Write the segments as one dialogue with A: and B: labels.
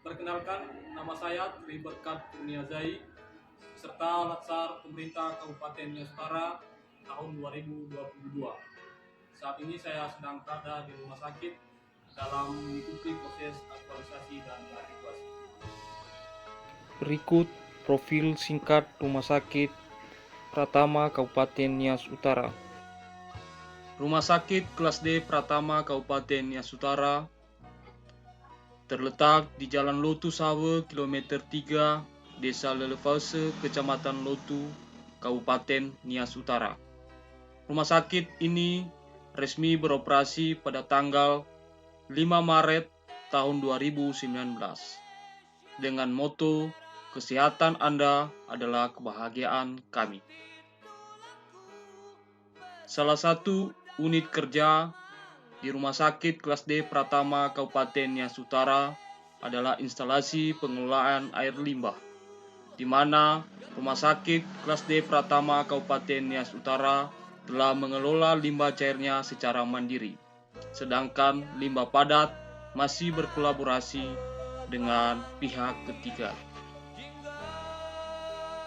A: Perkenalkan, nama saya Tri Berkat Kurniazai, serta Latsar Pemerintah Kabupaten Nias Utara tahun 2022. Saat ini saya sedang berada di rumah sakit dalam mengikuti proses aktualisasi dan evakuasi.
B: Berikut profil singkat Rumah Sakit Pratama Kabupaten Nias Utara. Rumah Sakit Kelas D Pratama Kabupaten Nias Utara terletak di Jalan Lotu Sawe, kilometer 3, Desa Lelefause, Kecamatan Lotu, Kabupaten Nias Utara. Rumah sakit ini resmi beroperasi pada tanggal 5 Maret tahun 2019 dengan moto "Kesehatan Anda adalah kebahagiaan kami". Salah satu unit kerja di Rumah Sakit Kelas D Pratama Kabupaten Nias Utara adalah instalasi pengelolaan air limbah, di mana Rumah Sakit Kelas D Pratama Kabupaten Nias Utara telah mengelola limbah cairnya secara mandiri, sedangkan limbah padat masih berkolaborasi dengan pihak ketiga.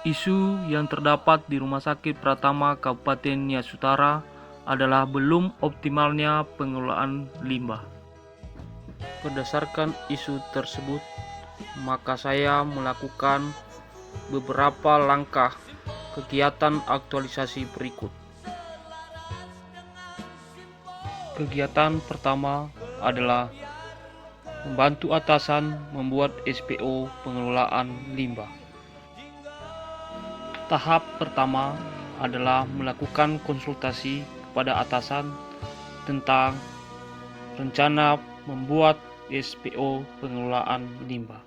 B: Isu yang terdapat di Rumah Sakit Pratama Kabupaten Nias Utara adalah belum optimalnya pengelolaan limbah. Berdasarkan isu tersebut, maka saya melakukan beberapa langkah kegiatan aktualisasi berikut. Kegiatan pertama adalah membantu atasan membuat SPO pengelolaan limbah. Tahap pertama adalah melakukan konsultasi kepada atasan tentang rencana membuat SPO pengelolaan limbah.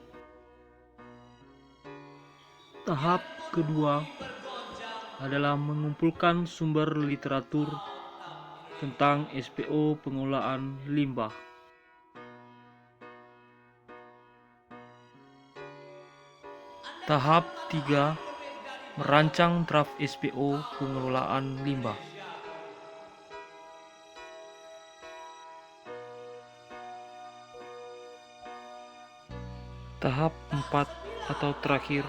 B: Tahap kedua adalah mengumpulkan sumber literatur tentang SPO pengelolaan limbah. Tahap 3, merancang draft SPO pengelolaan limbah. Tahap 4 atau terakhir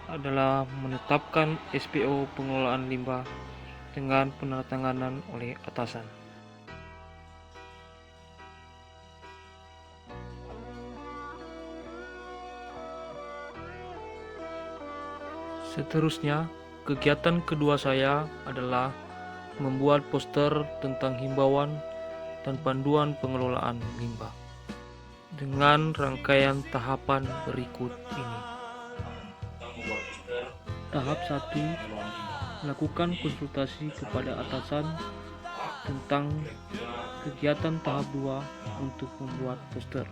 B: adalah menetapkan SPO pengelolaan limbah dengan penandatanganan oleh atasan. Seterusnya, kegiatan kedua saya adalah membuat poster tentang himbauan dan panduan pengelolaan limbah dengan rangkaian tahapan berikut ini. Tahap 1, melakukan konsultasi kepada atasan tentang kegiatan. Tahap 2, untuk membuat poster.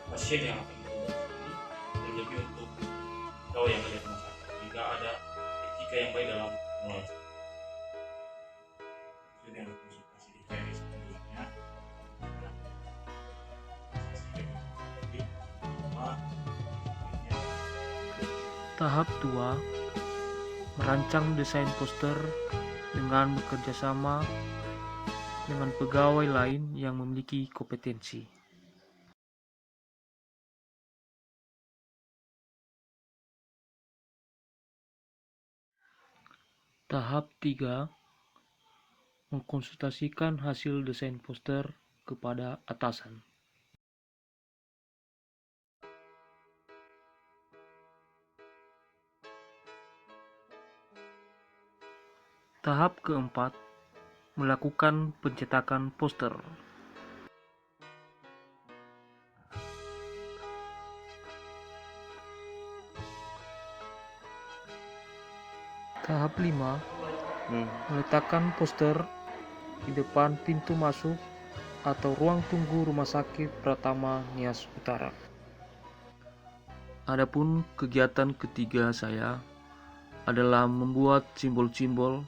A: Pasien yang akan diurus ini terlebih untuk pegawai yang ada di rumah sakit, jika ada etika yang baik dalam pengelolaan. Jadi yang konsultasi di klinis sebelumnya.
B: Tahap 2, merancang desain poster dengan bekerjasama dengan pegawai lain yang memiliki kompetensi. Tahap 3, mengkonsultasikan hasil desain poster kepada atasan. Tahap keempat, melakukan pencetakan poster. Tahap 5, meletakkan poster di depan pintu masuk atau ruang tunggu Rumah Sakit Pratama Nias Utara. Adapun kegiatan ketiga saya adalah membuat simbol-simbol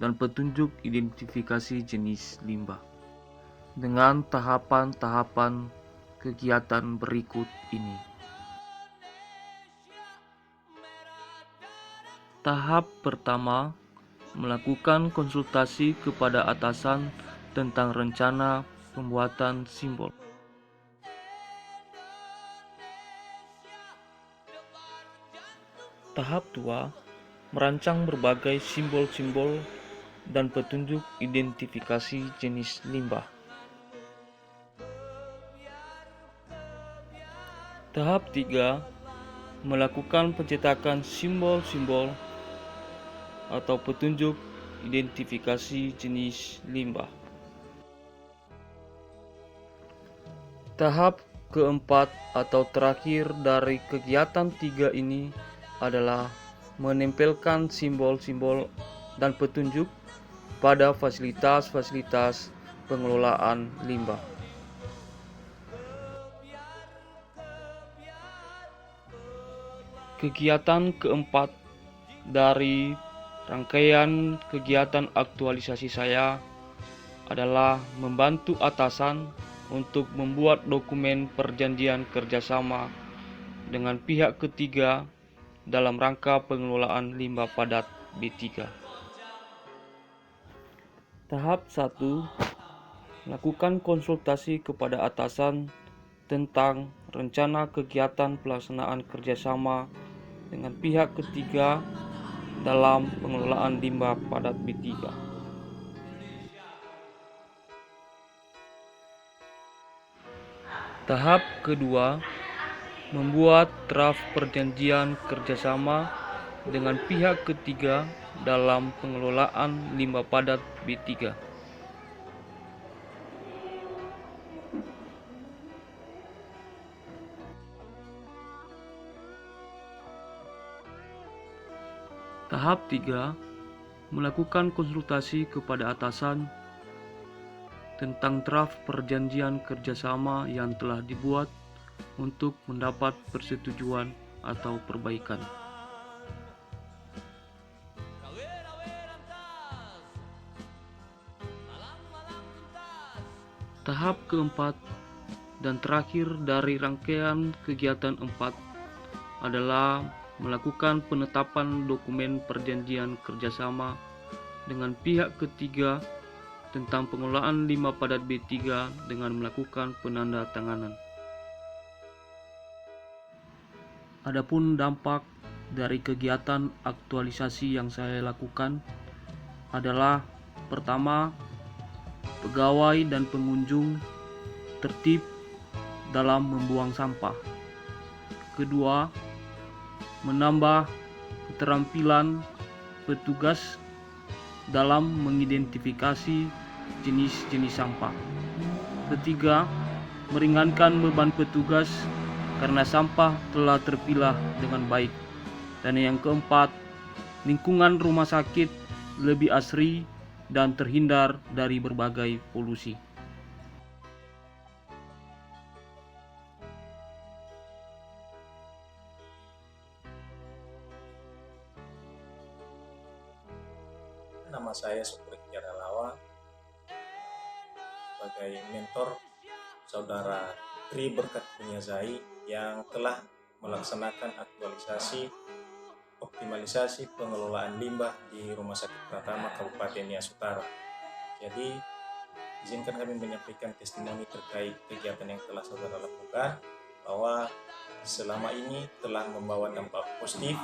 B: dan petunjuk identifikasi jenis limbah dengan tahapan-tahapan kegiatan berikut ini. Tahap pertama, melakukan konsultasi kepada atasan tentang rencana pembuatan simbol. Tahap 2, merancang berbagai simbol-simbol dan petunjuk identifikasi jenis limbah. Tahap 3, melakukan pencetakan simbol-simbol atau petunjuk identifikasi jenis limbah. Tahap keempat atau terakhir dari kegiatan 3 ini adalah menempelkan simbol-simbol dan petunjuk pada fasilitas-fasilitas pengelolaan limbah. Kegiatan keempat dari rangkaian kegiatan aktualisasi saya adalah membantu atasan untuk membuat dokumen perjanjian kerjasama dengan pihak ketiga dalam rangka pengelolaan limbah padat B3. Tahap 1, lakukan konsultasi kepada atasan tentang rencana kegiatan pelaksanaan kerjasama dengan pihak ketiga dalam pengelolaan limbah padat B3. Tahap kedua, membuat draft perjanjian kerjasama dengan pihak ketiga dalam pengelolaan limbah padat B3. Tahap 3, melakukan konsultasi kepada atasan tentang draft perjanjian kerjasama yang telah dibuat untuk mendapat persetujuan atau perbaikan. Tahap keempat dan terakhir dari rangkaian kegiatan 4 adalah melakukan penetapan dokumen perjanjian kerjasama dengan pihak ketiga tentang pengelolaan limbah padat B3 dengan melakukan penandatanganan. Adapun dampak dari kegiatan aktualisasi yang saya lakukan adalah: pertama, pegawai dan pengunjung tertib dalam membuang sampah. Kedua, menambah keterampilan petugas dalam mengidentifikasi jenis-jenis sampah. Ketiga, meringankan beban petugas karena sampah telah terpilah dengan baik. Dan yang keempat, lingkungan rumah sakit lebih asri dan terhindar dari berbagai polusi.
C: Nama saya Syukuri Lawa, sebagai mentor saudara Tri Berkat Kunyazai yang telah melaksanakan aktualisasi optimalisasi pengelolaan limbah di Rumah Sakit Pratama Kabupaten Nias Utara. Jadi, izinkan kami menyampaikan testimoni terkait kegiatan yang telah saudara lakukan, bahwa selama ini telah membawa dampak positif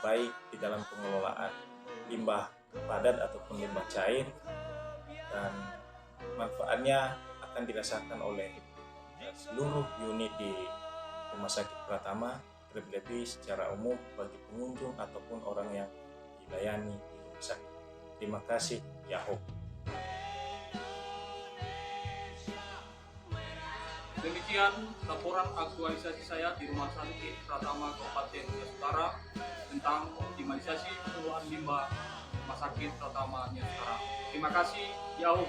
C: baik di dalam pengelolaan limbah padat ataupun limbah cair, dan manfaatnya akan dirasakan oleh seluruh unit di Rumah Sakit Pratama, terlebih secara umum bagi pengunjung ataupun orang yang dilayani di rumah sakit. Terima kasih, Yahoo.
A: Demikian laporan aktualisasi saya di Rumah Sakit Pratama Kabupaten Nias Utara tentang optimalisasi pengelolaan limbah Rumah Sakit Pratama Nias Utara. Terima kasih, Yahoo.